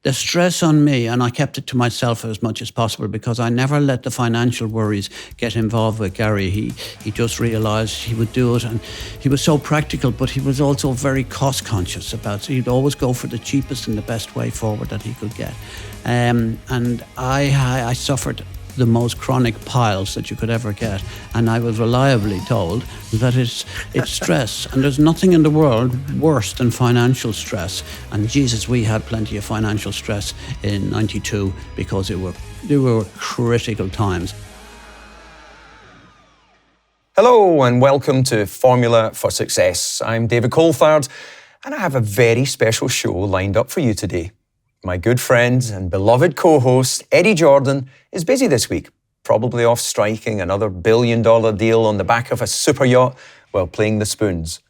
the stress on me, and I kept it to myself as much as possible because I never let the financial worries get involved with Gary. He just realised he would do it, and he was so practical, but he was also very cost conscious about it. So he'd always go for the cheapest and the best way forward that he could get. And I suffered the most chronic piles that you could ever get, and I was reliably told that it's stress, and there's nothing in the world worse than financial stress. And Jesus, we had plenty of financial stress in '92 because they were critical times. Hello and welcome to Formula for Success. I'm David Coulthard, and I have a very special show lined up for you today. My good friend and beloved co-host, Eddie Jordan, is busy this week, probably off striking another billion-dollar deal on the back of a super yacht while playing the spoons.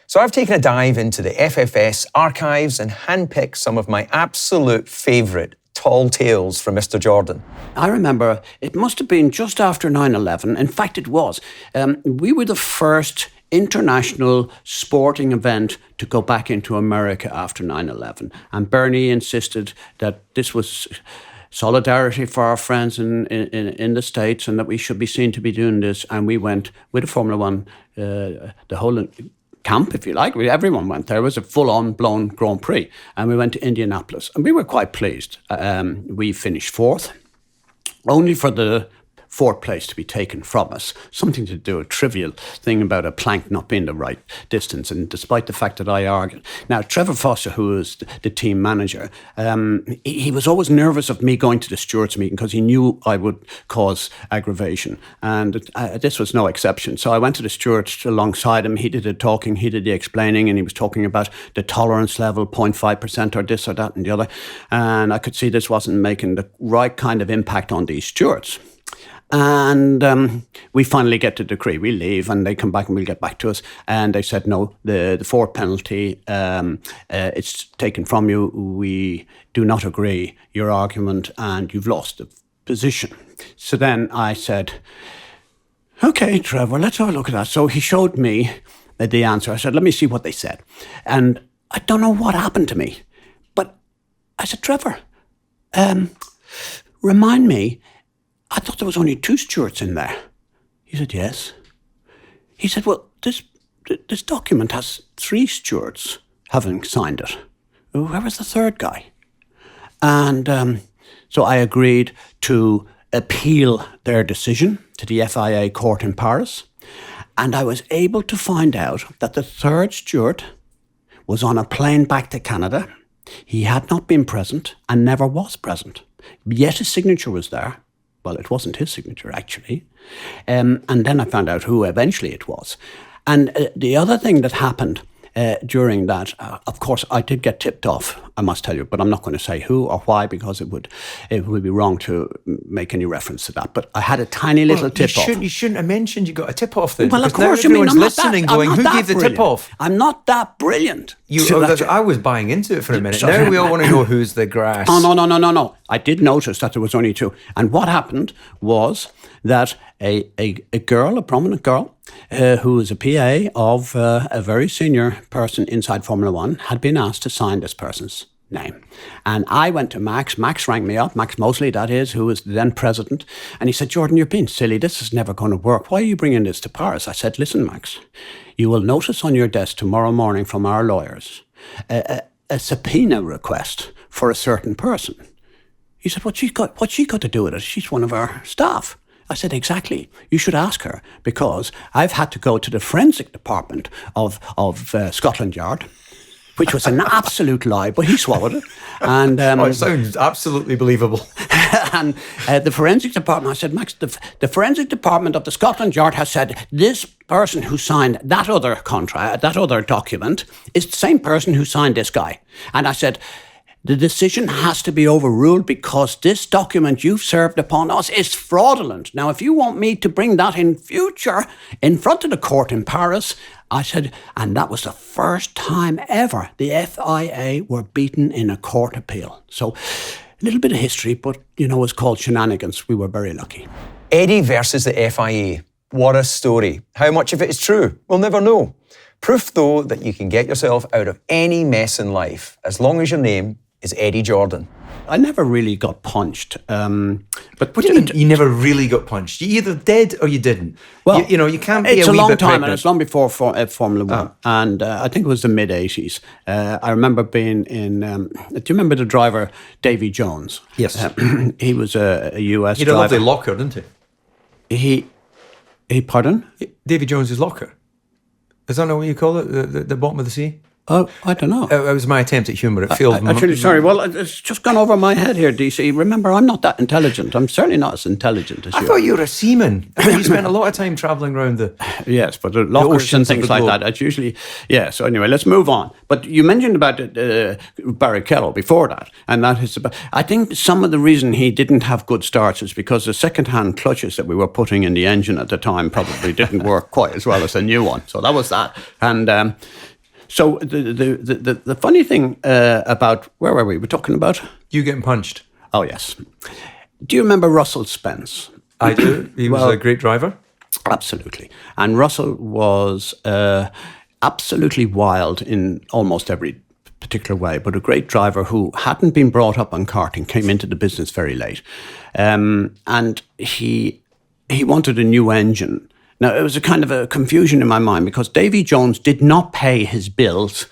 So I've taken a dive into the FFS archives and handpicked some of my absolute favourite tall tales from Mr. Jordan. I remember it must have been just after 9/11. In fact, it was. We were the first international sporting event to go back into America after 9/11. And Bernie insisted that this was solidarity for our friends in the States and that we should be seen to be doing this. And we went with a Formula One, the whole camp, if you like. Everyone went there. It was a full-on blown Grand Prix. And we went to Indianapolis. And we were quite pleased. We finished fourth, only for the fourth place to be taken from us. Something to do, a trivial thing about a plank not being the right distance. And despite the fact that I argued. Now, Trevor Foster, who was the team manager, he was always nervous of me going to the stewards meeting because he knew I would cause aggravation. And this was no exception. So I went to the stewards alongside him. He did the talking, he did the explaining, and he was talking about the tolerance level, 0.5% or this or that and the other. And I could see this wasn't making the right kind of impact on these stewards. And we finally get the decree. We leave and they come back and will get back to us. And they said, no, the fourth penalty, it's taken from you. We do not agree your argument and you've lost the position. So then I said, okay, Trevor, let's have a look at that. So he showed me the answer. I said, let me see what they said. And I don't know what happened to me. But I said, Trevor, remind me, I thought there was only 2 stewards in there. He said, yes. He said, well, this document has 3 stewards having signed it. Where was the third guy? And so I agreed to appeal their decision to the FIA court in Paris. And I was able to find out that the third steward was on a plane back to Canada. He had not been present and never was present. Yet his signature was there. Well, it wasn't his signature, actually. And then I found out who eventually it was. And the other thing that happened during that, of course, I did get tipped off, I must tell you, but I'm not going to say who or why because it would be wrong to make any reference to that. But I had a tiny little tip-off. You shouldn't have mentioned you got a tip-off then. Well, of course, everyone's listening going, who gave the tip-off? I'm not that brilliant. I was buying into it for a minute. Now we all want to know who's the grass. Oh, no. I did notice that there was only 2. And what happened was that a girl, a prominent girl, who was a PA of a very senior person inside Formula One, had been asked to sign this person's name. And I went to Max. Max rang me up, Max Mosley, that is, who was the then president. And he said, Jordan, you're being silly. This is never going to work. Why are you bringing this to Paris? I said, listen, Max, you will notice on your desk tomorrow morning from our lawyers a subpoena request for a certain person. He said, what's she got to do with it? She's one of our staff. I said, exactly. You should ask her because I've had to go to the forensic department of Scotland Yard, which was an absolute lie, but he swallowed it. And it sounds absolutely believable. And the forensic department, I said, Max, the forensic department of the Scotland Yard has said this person who signed that other contract, that other document, is the same person who signed this guy. And I said, the decision has to be overruled because this document you've served upon us is fraudulent. Now, if you want me to bring that in future in front of the court in Paris, I said, and that was the first time ever the FIA were beaten in a court appeal. So a little bit of history, but, it's called shenanigans. We were very lucky. Eddie versus the FIA. What a story. How much of it is true? We'll never know. Proof, though, that you can get yourself out of any mess in life as long as your name is Eddie Jordan. I never really got punched. But What do you mean you never really got punched? You either did or you didn't. Well, you can't be it's a a wee long bit time, pregnant. and it's long before Formula One. And I think it was the mid-'80s. I remember being in... do you remember the driver, Davy Jones? Yes. He was a US He had a driver. lovely locker, didn't he? Pardon? Davy Jones's locker. Is that not what you call it? The bottom of the sea? Oh, I don't know. It was my attempt at humour. It failed. I'm really sorry. Well, it's just gone over my head here, DC. Remember, I'm not that intelligent. I'm certainly not as intelligent as I you. thought you were a seaman. I mean, you spent a lot of time travelling around the... Yes, but the lockers and oceans of things the like globe. that, it's usually... Yeah, so anyway, let's move on. But you mentioned about Barrichello before that, and that is about... I think some of the reason he didn't have good starts is because the second-hand clutches that we were putting in the engine at the time probably didn't work quite as well as the new one. So that was that. And... So the funny thing about, where were we? We're talking about? You getting punched. Oh, yes. Do you remember Russell Spence? I do. He was a great driver. Absolutely. And Russell was absolutely wild in almost every particular way, but a great driver who hadn't been brought up on karting, came into the business very late. And he wanted a new engine. Now, it was a kind of a confusion in my mind because Davy Jones did not pay his bills.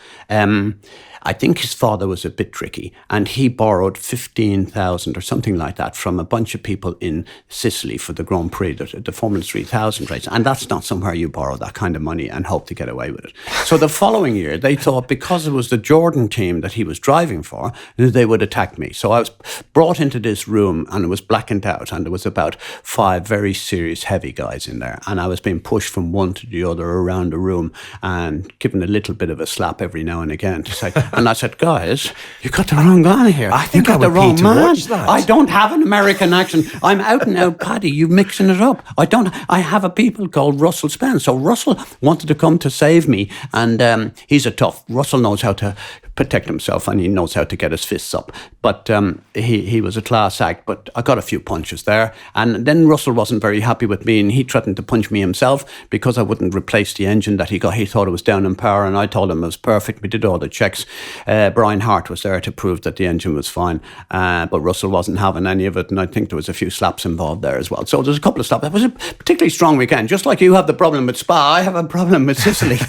I think his father was a bit tricky, and he borrowed 15,000 or something like that from a bunch of people in Sicily for the Grand Prix, the Formula 3000 race. And that's not somewhere you borrow that kind of money and hope to get away with it. So the following year, they thought because it was the Jordan team that he was driving for, they would attack me. So I was brought into this room, and it was blackened out, and there was about 5 very serious, heavy guys in there. And I was being pushed from one to the other around the room and given a little bit of a slap every now and again to say... And I said, guys, you got the wrong guy here. I think you got I the would pay wrong to man. watch that. I don't have an American accent. I'm out and out Paddy. You're mixing it up. I have a people called Russell Spence. So Russell wanted to come to save me. And he's a tough. Russell knows how to protect himself, and he knows how to get his fists up. But he was a class act. But I got a few punches there. And then Russell wasn't very happy with me, and he threatened to punch me himself because I wouldn't replace the engine that he got. He thought it was down in power, and I told him it was perfect. We did all the checks. Brian Hart was there to prove that the engine was fine, but Russell wasn't having any of it, and I think there was a few slaps involved there as well. So there's a couple of slaps. It was a particularly strong weekend. Just like you have the problem with Spa, I have a problem with Sicily.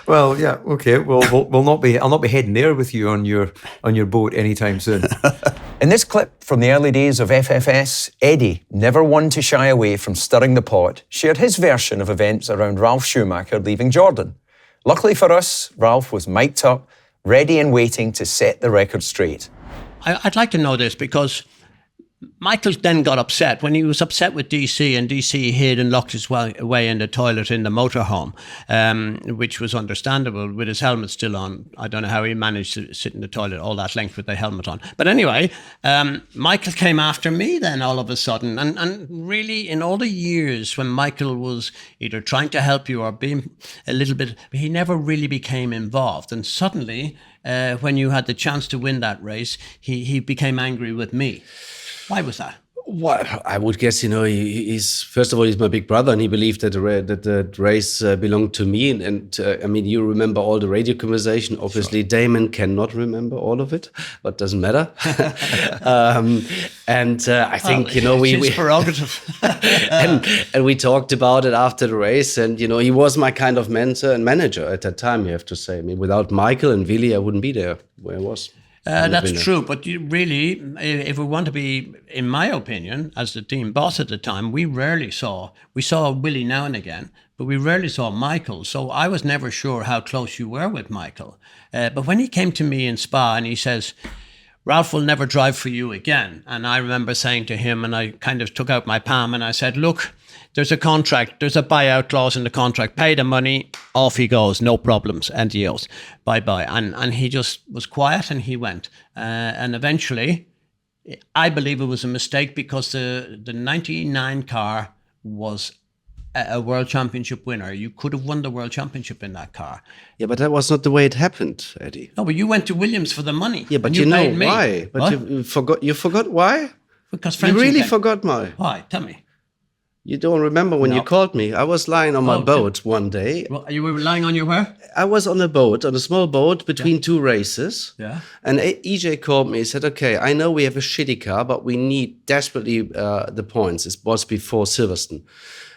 Well, yeah, okay. Well, I'll not be heading there with you on your boat anytime soon. In this clip from the early days of FFS, Eddie, never one to shy away from stirring the pot, shared his version of events around Ralph Schumacher leaving Jordan. Luckily for us, Ralph was mic'd up, ready and waiting to set the record straight. I'd like to know this because Michael then got upset when he was upset with DC, and DC hid and locked his way in the toilet in the motorhome, which was understandable with his helmet still on. I don't know how he managed to sit in the toilet all that length with the helmet on. But anyway, Michael came after me then all of a sudden. And really, in all the years when Michael was either trying to help you or being a little bit, he never really became involved. And suddenly, when you had the chance to win that race, he became angry with me. Why was that? Well, I would guess, he's first of all, he's my big brother, and he believed that the race belonged to me. And I mean, you remember all the radio conversation. Obviously, sure. Damon cannot remember all of it, but doesn't matter. I think, we prerogative. and we talked about it after the race. And, he was my kind of mentor and manager at that time, you have to say. I mean, without Michael and Willy, I wouldn't be there where I was. That's true, but you really, if we want to be, in my opinion, as the team boss at the time, we saw Willie now and again, but we rarely saw Michael. So I was never sure how close you were with Michael. But when he came to me in Spa and he says, Ralph will never drive for you again. And I remember saying to him, and I kind of took out my palm and I said, look, there's a contract, there's a buyout clause in the contract, pay the money, off he goes, no problems, adios, bye-bye. And he just was quiet and he went. And eventually, I believe it was a mistake because the 99 car was a world championship winner. You could have won the world championship in that car. Yeah, but that was not the way it happened, Eddie. No, but you went to Williams for the money. Yeah, but you know paid me. why? But what? you forgot why? Because you really forgot why? Why? Tell me. You don't remember when you called me? I was lying on my boat one day. Well, you were lying on your where? I was on a boat, on a small boat between two races. Yeah. And EJ called me. He said, okay, I know we have a shitty car, but we need desperately the points. It was before Silverstone.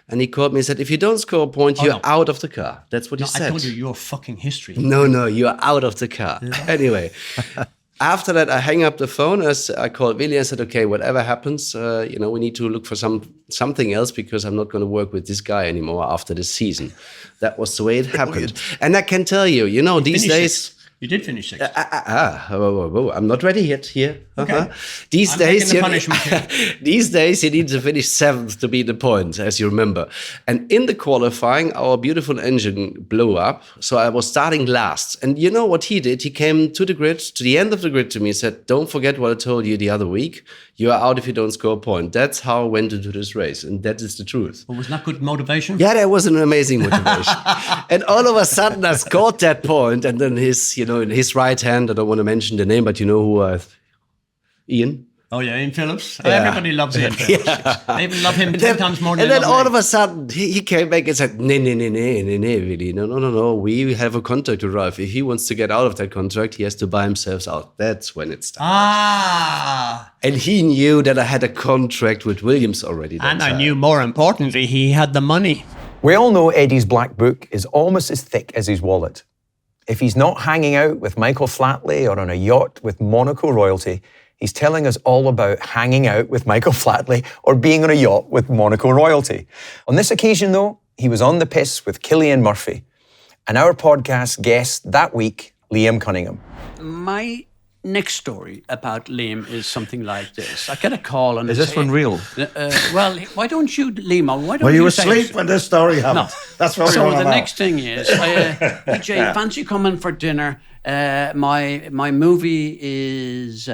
And he called me and said, if you don't score a point, you're out of the car. That's what he said. I told you, you're fucking history. No, you're out of the car. Yeah. Anyway. After that, I hang up the phone. I called Willie and said, okay, whatever happens, we need to look for something else because I'm not going to work with this guy anymore after this season. That was the way it happened. And I can tell you, these days... You did finish 6th. I'm not ready yet here. Okay. These days, you need to finish 7th to be the point, as you remember. And in the qualifying, our beautiful engine blew up. So I was starting last. And you know what he did? He came to the grid, to the end of the grid to me, and said, don't forget what I told you the other week. You are out if you don't score a point. That's how I went into this race. And that is the truth. Well, was that good motivation? Yeah, that was an amazing motivation. And all of a sudden, I scored that point, and then in his right hand, I don't want to mention the name, but you know who Ian? Oh yeah, Ian Phillips. Yeah. Everybody loves Ian Phillips. They even love him 10 times more than they love me. And then all of a sudden, he came back and said, no, really, no, we have a contract to drive. If he wants to get out of that contract, he has to buy himself out. That's when it started. And he knew that I had a contract with Williams already. And I knew, more importantly, he had the money. We all know Eddie's black book is almost as thick as his wallet. If he's not hanging out with Michael Flatley or on a yacht with Monaco royalty, he's telling us all about hanging out with Michael Flatley or being on a yacht with Monaco royalty. On this occasion, though, he was on the piss with Cillian Murphy. And our podcast guest that week, Liam Cunningham. My next story about Liam is something like this. I get a call and is this one real? Well, why don't you, Liam? Why don't Were you you asleep when this story happened? No. That's what so we want the to know. next thing is, EJ, fancy coming for dinner? My movie is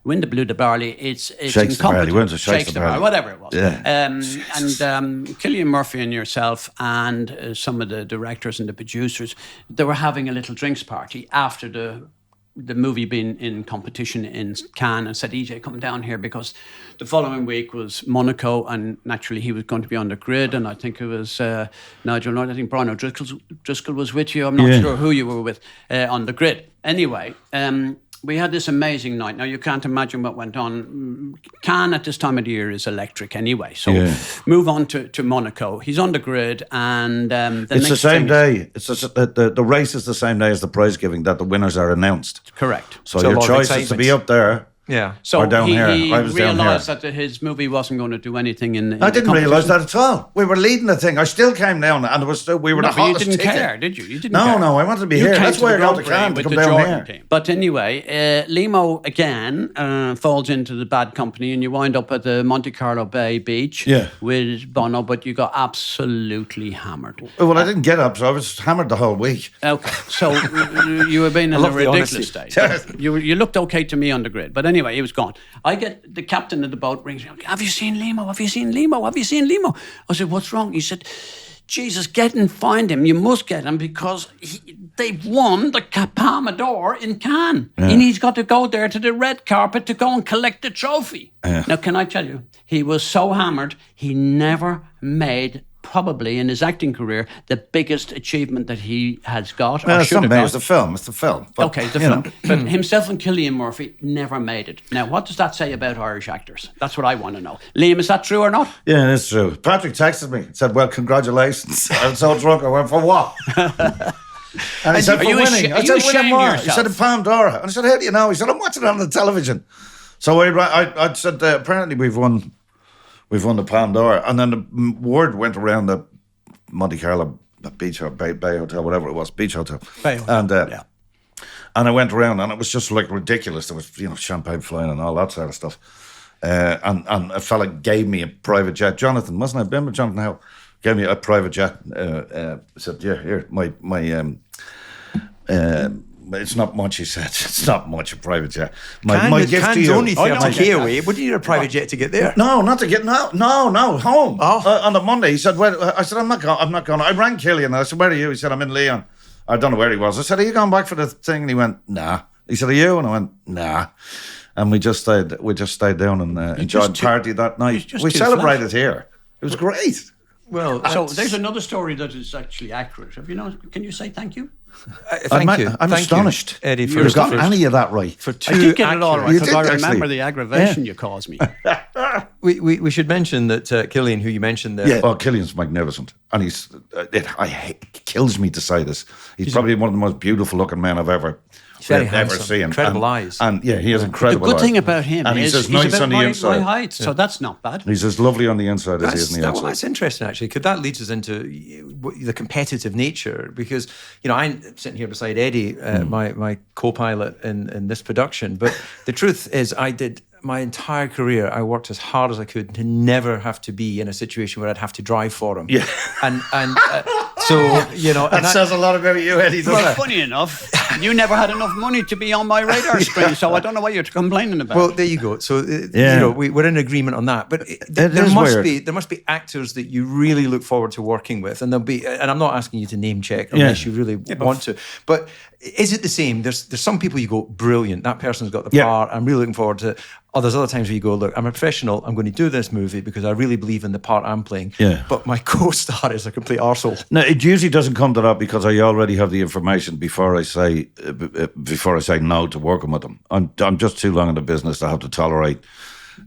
Wind the Blue the Barley. It's Shakes the Barley. When's it Shakes the Barley? Whatever it was. Yeah. And Cillian Murphy and yourself and some of the directors and the producers, they were having a little drinks party after the movie being in competition in Cannes, and said, EJ, come down here because the following week was Monaco, and naturally he was going to be on the grid, and I think it was Nigel North, I think Brian O'Driscoll was with you, I'm not sure who you were with on the grid. Anyway, we had this amazing night. Now, you can't imagine what went on. Cannes at this time of the year is electric anyway. So move on to Monaco. He's on the grid, and it's the same day. It's the race is the same day as the prize giving that the winners are announced. Correct. So your choice is to be up there. Yeah. So or down here. He I was down here. realised that his movie wasn't going to do anything in I didn't realise that at all. We were leading the thing. I still came down, and it was still, we were the but you hottest didn't ticket. care, did you? You didn't care. No, I wanted to be You here. came That's to why I the got the Grand can Prix to with come the down Jordan here. team. But anyway, Limo again falls into the bad company, and you wind up at the Monte Carlo Bay Beach with Bono, but you got absolutely hammered. Well, I didn't get up, so I was hammered the whole week. Okay, so you were being in a ridiculous state. You looked okay to me on the grid, but anyway, he was gone. I get the captain of the boat rings me. Have you seen Limo? Have you seen Limo? Have you seen Limo? I said, what's wrong? He said, Jesus, get and find him. You must get him because they've won the Palme d'Or in Cannes. Yeah. And he's got to go there to the red carpet to go and collect the trophy. Yeah. Now, can I tell you, he was so hammered, he never made, probably in his acting career, the biggest achievement that he has got. Or should have got. It's the film. It's the film. But, okay, the film. But himself and Cillian Murphy never made it. Now, what does that say about Irish actors? That's what I want to know. Liam, is that true or not? Yeah, it's true. Patrick texted me. Said, well, congratulations. I was so drunk. I went, for what? And he said, for winning. I said, winning what? He said, the Palme d'Or. And I said, how do you know? He said, I'm watching it on the television. So I said, apparently we've won the Palme d'Or. And then the word went around the Monte Carlo Beach or Bay Hotel, whatever it was, Beach Hotel. Bay Hotel. And I went around and it was just like ridiculous. There was, champagne flying and all that sort of stuff. And a fella gave me a private jet. Jonathan, wasn't it? Remember Jonathan Howe? Gave me a private jet. Said, yeah, here, my it's not much, he said. It's not much, a private jet. My gift to you. Only 30k away. Would you need a private jet to get there? No, not to get, no, home. On the Monday. He said, well, I said, I'm not going. I rang Cillian. I said, where are you? He said, I'm in Leon. I don't know where he was. I said, are you going back for the thing? And he went, nah. He said, are you? And I went, nah. And we just stayed down and enjoyed the party that night. We celebrated here. It was great. Well, So there's another story that is actually accurate. Have you know? Can you say thank you? thank you. I'm Thank astonished. you, Eddie, You've got any of that right. for I two did get it all right You because I did, remember actually. the aggravation you caused me. We should mention that Killian, who you mentioned there, Yeah. Oh, Killian's magnificent, and he's. It kills me to say this. He's probably one of the most beautiful-looking men I've ever very ever handsome. seen. Incredible and, eyes. and yeah, he has The incredible. good eyes. thing about him and is he's as he's nice about on the my inside. height, so that's not bad. He's as lovely on the inside as he is on the Well, outside. that's interesting, actually, because that leads us into the competitive nature. Because I'm sitting here beside Eddie, my co-pilot in this production. But the truth is, I did my entire career. I worked as hard as I could to never have to be in a situation where I'd have to drive for him. Yeah. and so That says a lot about you, Eddie, doesn't Well, it? funny enough, you never had enough money to be on my radar screen, so I don't know what you're complaining about. Well, there you go. So Yeah. we're in agreement on that. But It there is must weird. be actors that you really look forward to working with, and and I'm not asking you to name check unless you really want to. But is it the same? There's some people you go, brilliant, that person's got the Yeah. part. I'm really looking forward to. Oh, there's other times where you go, look, I'm a professional. I'm going to do this movie because I really believe in the part I'm playing. Yeah. But my co-star is a complete arsehole. No, it usually doesn't come to that because I already have the information before I say no to working with them. I'm just too long in the business to have to tolerate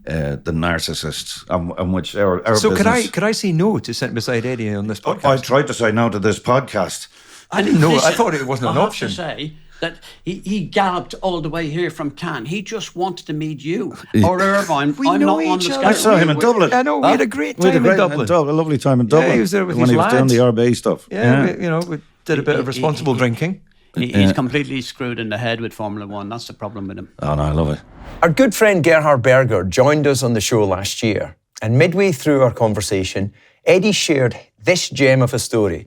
the narcissists, and which our So business. could I say no to sitting beside Eddie on this podcast? I tried to say no to this podcast. I didn't know. I Listen, thought it wasn't an I have option. to say that he galloped all the way here from Cannes. He just wanted to meet you or Irvine. We I'm know not on the each schedule. other. I saw him in Dublin. I know, we had a great We had time in Dublin. a lovely time in Dublin. he was there with when his he was doing lads. the RBA stuff. Yeah, we did a bit of responsible drinking. He's completely screwed in the head with Formula One. That's the problem with him. Oh no, I love it. Our good friend Gerhard Berger joined us on the show last year, and midway through our conversation, Eddie shared this gem of a story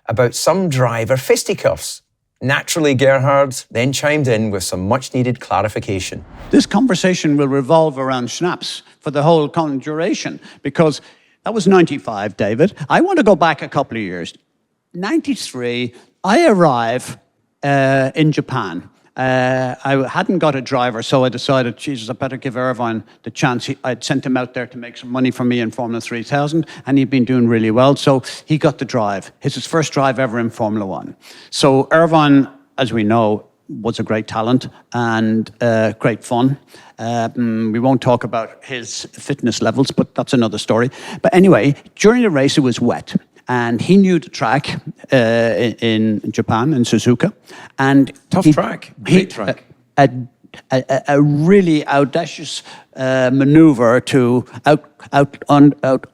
about some driver fisticuffs. Naturally, Gerhard then chimed in with some much-needed clarification. This conversation will revolve around schnapps for the whole duration because that was 95, David. I want to go back a couple of years. 93, I arrive in Japan. I hadn't got a driver, so I decided, Jesus, I better give Irvine the chance. I'd sent him out there to make some money for me in Formula 3000, and he'd been doing really well, so he got the drive. It's his first drive ever in Formula One. So Irvine, as we know, was a great talent and great fun. We won't talk about his fitness levels, but that's another story. But anyway, during the race, it was wet. And he knew the track in Japan, in Suzuka. And Tough track, great track. A really audacious maneuver to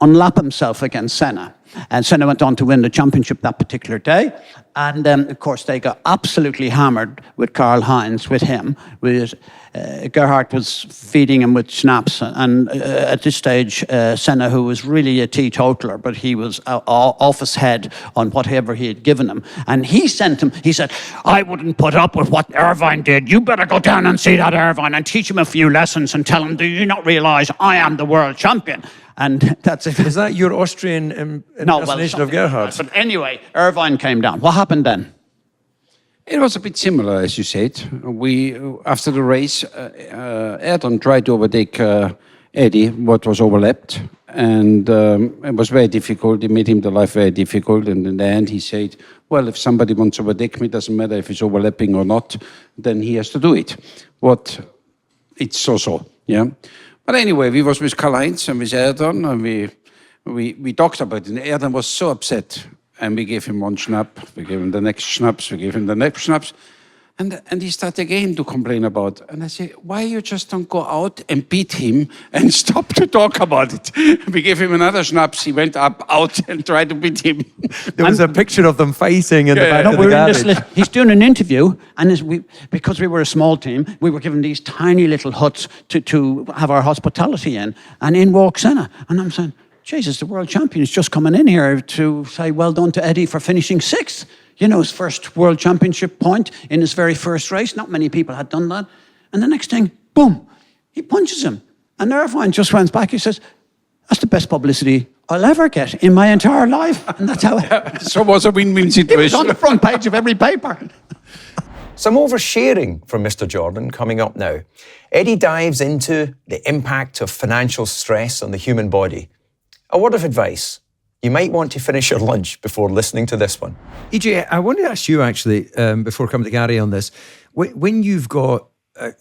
unlap himself against Senna. And Senna went on to win the championship that particular day. And of course, they got absolutely hammered with Karl-Heinz, with him. Gerhard was feeding him with schnapps. And at this stage, Senna, who was really a teetotaler, but he was off his head on whatever he had given him. And he sent him, he said, I wouldn't put up with what Irvine did. You better go down and see that Irvine and teach him a few lessons and tell him, do you not realize I am the world champion? And that's it. Is that your Austrian impersonation of Gerhard? But anyway, Irvine came down. What happened then? It was a bit similar, as you said. We, after the race, Ayrton tried to overtake Eddie, what was overlapped, and it was very difficult. It made him the life very difficult, and in the end he said, well, if somebody wants to overtake me, it doesn't matter if it's overlapping or not, then he has to do it. It's so, yeah. But anyway, we was with Karl-Heinz and with Ayrton, and we talked about it, and Ayrton was so upset. And we gave him one schnapp, we gave him the next schnapps, we gave him the next schnapps. And he started again to complain about. And I said, why you just don't go out and beat him and stop to talk about it? We gave him another schnapps, he went out and tried to beat him. There was a picture of them fighting in the back of the garage. He's doing an interview, and because we were a small team, we were given these tiny little huts to have our hospitality in. And in walks Senna. And I'm saying, Jesus, the world champion is just coming in here to say well done to Eddie for finishing sixth. You know, his first world championship point in his very first race. Not many people had done that. And the next thing, boom, he punches him. And Irvine just runs back. He says, that's the best publicity I'll ever get in my entire life. And that's how So it was a win-win it was situation. on the front page of every paper. Some oversharing from Mr. Jordan coming up now. Eddie dives into the impact of financial stress on the human body. A word of advice. You might want to finish your lunch before listening to this one. EJ, I wanted to ask you actually, before coming to Gary on this, when you've got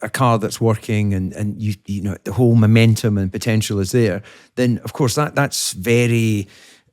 a car that's working and you know the whole momentum and potential is there, then of course that's very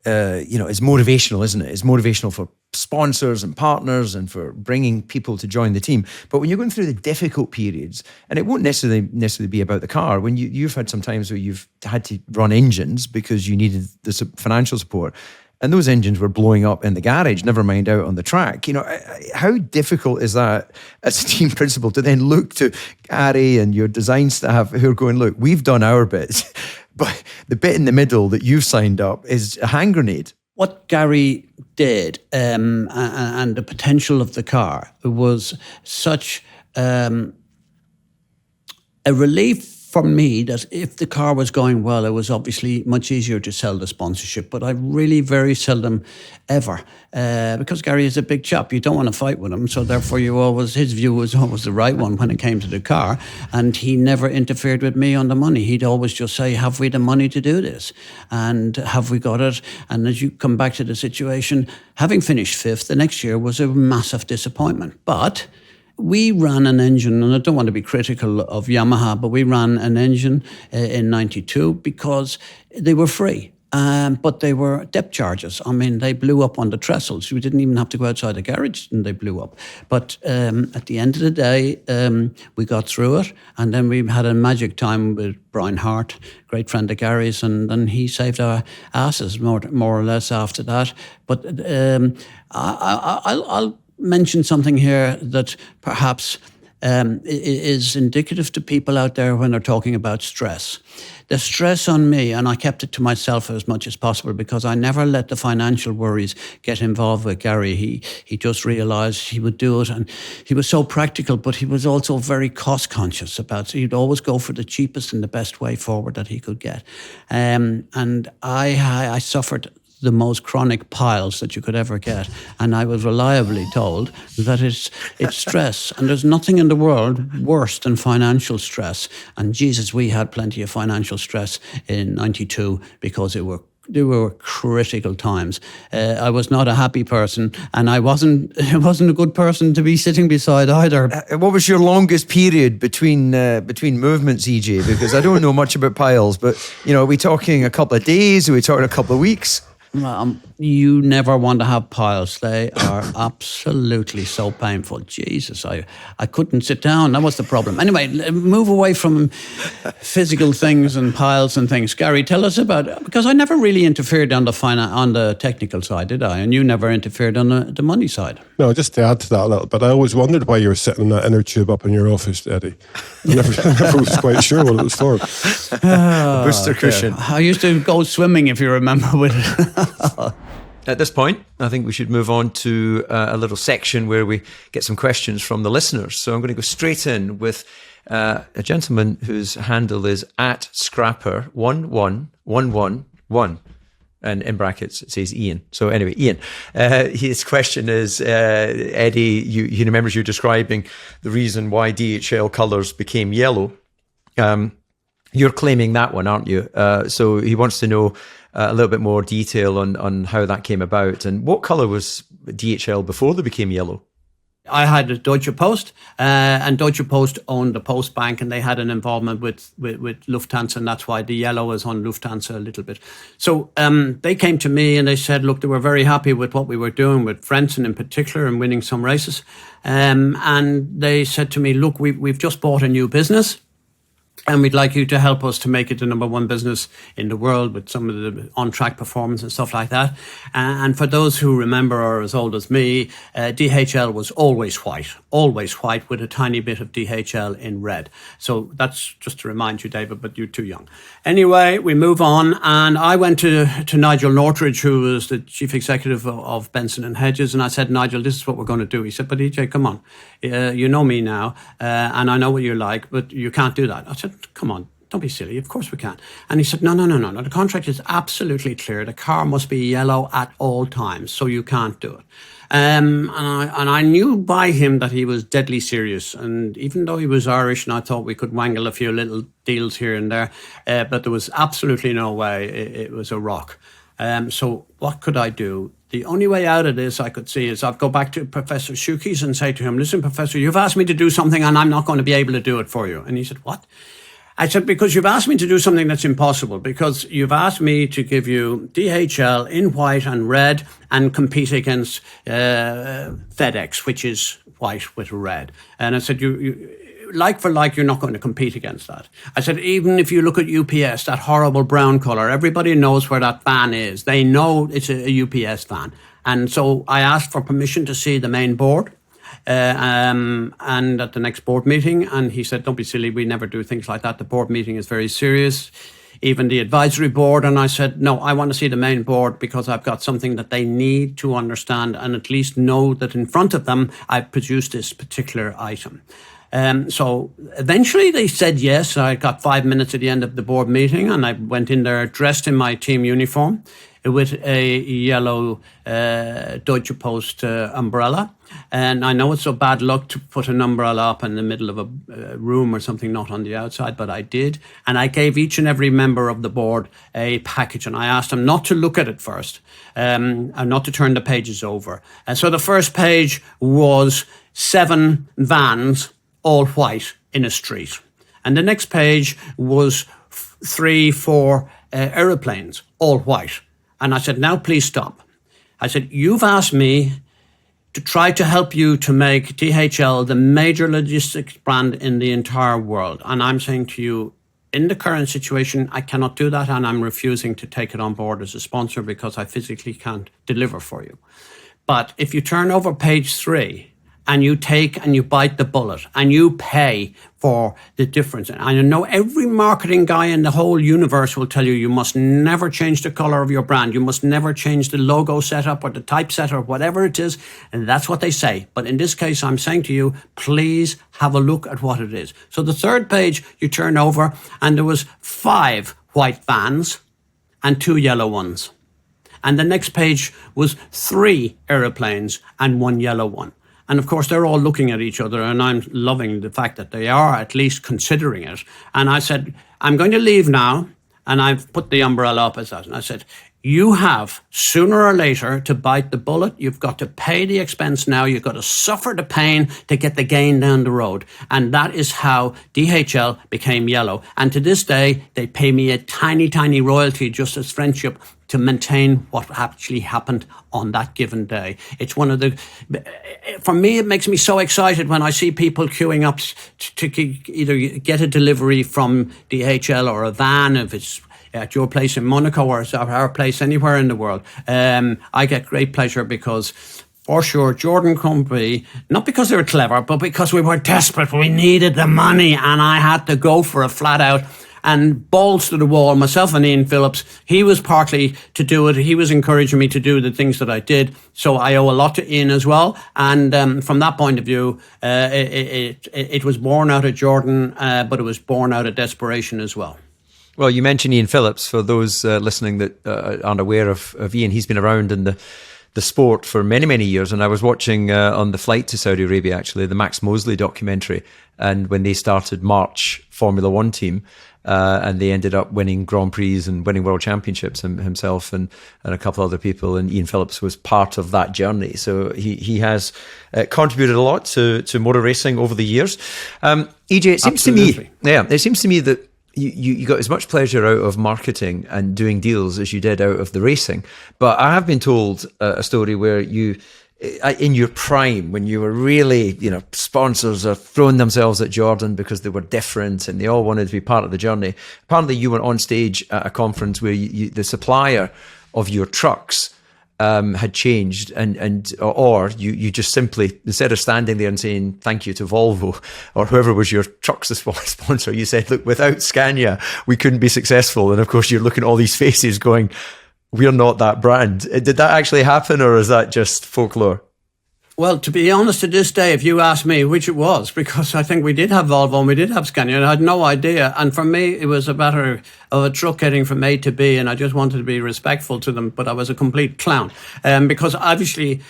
it's motivational, isn't it? It's motivational for sponsors and partners and for bringing people to join the team. But when you're going through the difficult periods, and it won't necessarily be about the car, when you've had some times where you've had to run engines because you needed the financial support, and those engines were blowing up in the garage, never mind out on the track. You know, how difficult is that as a team principal to then look to Gary and your design staff who are going, look, we've done our bit, but the bit in the middle that you've signed up is a hand grenade. What Gary did and the potential of the car was such a relief for me that if the car was going well, it was obviously much easier to sell the sponsorship. But I really very seldom ever, because Gary is a big chap, you don't want to fight with him. So therefore his view was always the right one when it came to the car. And he never interfered with me on the money. He'd always just say, have we the money to do this? And have we got it? And as you come back to the situation, having finished fifth, the next year was a massive disappointment. But we ran an engine, and I don't want to be critical of Yamaha, but we ran an engine in 92 because they were free. But they were depth charges. I mean, they blew up on the trestles. We didn't even have to go outside the garage and they blew up. But at the end of the day, we got through it. And then we had a magic time with Brian Hart, great friend of Gary's, and then he saved our asses more or less after that. But I'll mention something here that perhaps is indicative to people out there when they're talking about stress. The stress on me, and I kept it to myself as much as possible because I never let the financial worries get involved with Gary. He just realised he would do it, and he was so practical, but he was also very cost conscious about it. He'd always go for the cheapest and the best way forward that he could get. And I suffered the most chronic piles that you could ever get. And I was reliably told that it's stress. And there's nothing in the world worse than financial stress. And Jesus, we had plenty of financial stress in 92 because they were critical times. I was not a happy person, and I wasn't a good person to be sitting beside either. What was your longest period between movements, EJ? Because I don't know much about piles, but are we talking a couple of days? Are we talking a couple of weeks? You never want to have piles. They are absolutely so painful. Jesus, I couldn't sit down. That was the problem. Anyway, move away from physical things and piles and things. Gary, tell us about, because I never really interfered on the technical side, did I? And you never interfered on the money side. No, just to add to that a little bit, I always wondered why you were sitting in that inner tube up in your office, Eddie. I never was quite sure what it was for. Booster cushion. I used to go swimming, if you remember, with it. At this point, I think we should move on to a little section where we get some questions from the listeners. So I'm going to go straight in with a gentleman whose handle is @Scrapper11111. And in brackets, it says Ian. So anyway, Ian, his question is, Eddie, he remembers you describing the reason why DHL colours became yellow. You're claiming that one, aren't you? So he wants to know a little bit more detail on how that came about. And what colour was DHL before they became yellow? I had a Deutsche Post, and Deutsche Post owned the Post Bank, and they had an involvement with Lufthansa, and that's why the yellow is on Lufthansa a little bit. So they came to me and they said, look, they were very happy with what we were doing with Frentzen in particular and winning some races. And they said to me, look, we've just bought a new business, and we'd like you to help us to make it the number one business in the world with some of the on-track performance and stuff like that. And for those who remember or are as old as me, DHL was always white with a tiny bit of DHL in red. So that's just to remind you, David, but you're too young. Anyway, we move on. And I went to Nigel Northridge, who was the chief executive of Benson and Hedges. And I said, Nigel, this is what we're going to do. He said, but EJ, come on. You know me now, and I know what you're like, but you can't do that. I said, come on, don't be silly, of course we can. And he said, no, the contract is absolutely clear. The car must be yellow at all times, so you can't do it. And I knew by him that he was deadly serious. And even though he was Irish, and I thought we could wangle a few little deals here and there, but there was absolutely no way it was a rock. So what could I do? The only way out of this I could see is I'd go back to Professor Shukis and say to him, listen, Professor, you've asked me to do something and I'm not going to be able to do it for you. And he said, what? I said, because you've asked me to do something that's impossible, because you've asked me to give you DHL in white and red and compete against FedEx, which is white with red. And I said, you like for like, you're not going to compete against that. I said, even if you look at UPS, that horrible brown colour, everybody knows where that van is. They know it's a UPS van. And so I asked for permission to see the main board. And at the next board meeting, and he said, don't be silly, we never do things like that. The board meeting is very serious, even the advisory board. And I said, no, I want to see the main board because I've got something that they need to understand and at least know that in front of them I've produced this particular item. So eventually they said yes. I got 5 minutes at the end of the board meeting and I went in there dressed in my team uniform with a yellow Deutsche Post umbrella. And I know it's so bad luck to put an umbrella up in the middle of a room or something, not on the outside, but I did. And I gave each and every member of the board a package and I asked them not to look at it first and not to turn the pages over. And so the first page was 7 vans, all white, in a street. And the next page was 3-4 aeroplanes, all white. And I said, now please stop. I said, you've asked me to try to help you to make DHL the major logistics brand in the entire world. And I'm saying to you, in the current situation, I cannot do that. And I'm refusing to take it on board as a sponsor because I physically can't deliver for you. But if you turn over page 3, and you take and you bite the bullet and you pay for the difference. And I know every marketing guy in the whole universe will tell you, you must never change the color of your brand. You must never change the logo setup or the typeset or whatever it is. And that's what they say. But in this case, I'm saying to you, please have a look at what it is. So the third page you turn over and there was 5 white vans and 2 yellow ones. And the next page was 3 aeroplanes and 1 yellow one. And of course, they're all looking at each other and I'm loving the fact that they are at least considering it. And I said, I'm going to leave now. And I've put the umbrella up as that. And I said, you have sooner or later to bite the bullet. You've got to pay the expense now. You've got to suffer the pain to get the gain down the road. And that is how DHL became yellow. And to this day, they pay me a tiny, tiny royalty just as friendship to maintain what actually happened on that given day. It's one of the, for me, it makes me so excited when I see people queuing up to either get a delivery from DHL or a van, if it's at your place in Monaco or it's at our place anywhere in the world. I get great pleasure because for sure, Jordan Company, not because they were clever, but because we were desperate. We needed the money and I had to go for it flat out. And balls to the wall, myself and Ian Phillips, he was partly to do it. He was encouraging me to do the things that I did. So I owe a lot to Ian as well. And from that point of view, it was born out of Jordan, but it was born out of desperation as well. Well, you mentioned Ian Phillips. For those listening that aren't aware of Ian, he's been around in the sport for many, many years. And I was watching on the flight to Saudi Arabia, actually, the Max Mosley documentary. And when they started March Formula One team, and they ended up winning Grand Prix and winning World Championships himself and a couple other people. And Ian Phillips was part of that journey. So he has contributed a lot to motor racing over the years. EJ, it seems Absolutely. it seems to me that you got as much pleasure out of marketing and doing deals as you did out of the racing. But I have been told a story where you, in your prime, when you were really, sponsors are throwing themselves at Jordan because they were different and they all wanted to be part of the journey. Apparently you were on stage at a conference where the supplier of your trucks had changed or you just simply, instead of standing there and saying thank you to Volvo or whoever was your truck sponsor, you said, look, without Scania, we couldn't be successful. And of course you're looking at all these faces going, we're not that brand. Did that actually happen or is that just folklore? Well, to be honest, to this day, if you ask me which it was, because I think we did have Volvo and we did have Scania, and I had no idea. And for me, it was a matter of a truck getting from A to B, and I just wanted to be respectful to them, but I was a complete clown. Because obviously,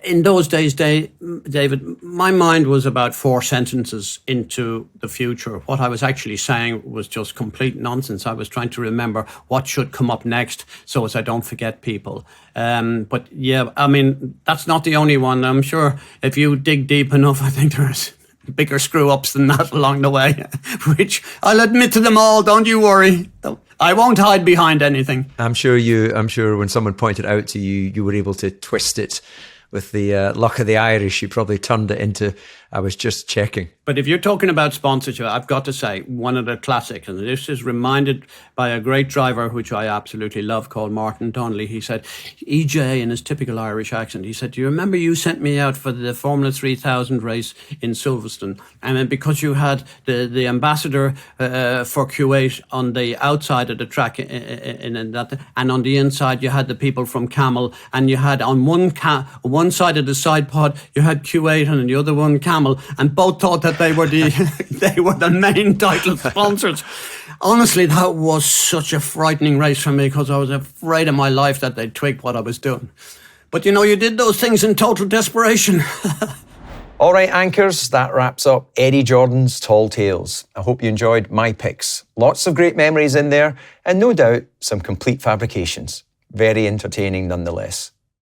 in those days, David, my mind was about 4 sentences into the future. What I was actually saying was just complete nonsense. I was trying to remember what should come up next so as I don't forget people. But yeah, I mean, that's not the only one. I'm sure if you dig deep enough, I think there's bigger screw-ups than that along the way, which I'll admit to them all, don't you worry. I won't hide behind anything. I'm sure when someone pointed out to you, you were able to twist it with the luck of the Irish. You probably turned it into, I was just checking. But if you're talking about sponsorship, I've got to say, one of the classics, and this is reminded by a great driver, which I absolutely love, called Martin Donnelly. He said, EJ, in his typical Irish accent, he said, do you remember you sent me out for the Formula 3000 race in Silverstone? And then because you had the ambassador for Kuwait on the outside of the track, and on the inside you had the people from Camel, and you had on one side of the side pod, you had Kuwait, and on the other one Camel, and both thought that they were the main title sponsors. Honestly, that was such a frightening race for me because I was afraid of my life that they'd twig what I was doing. But you did those things in total desperation. All right, anchors, that wraps up Eddie Jordan's Tall Tales. I hope you enjoyed my picks. Lots of great memories in there, and no doubt some complete fabrications. Very entertaining nonetheless.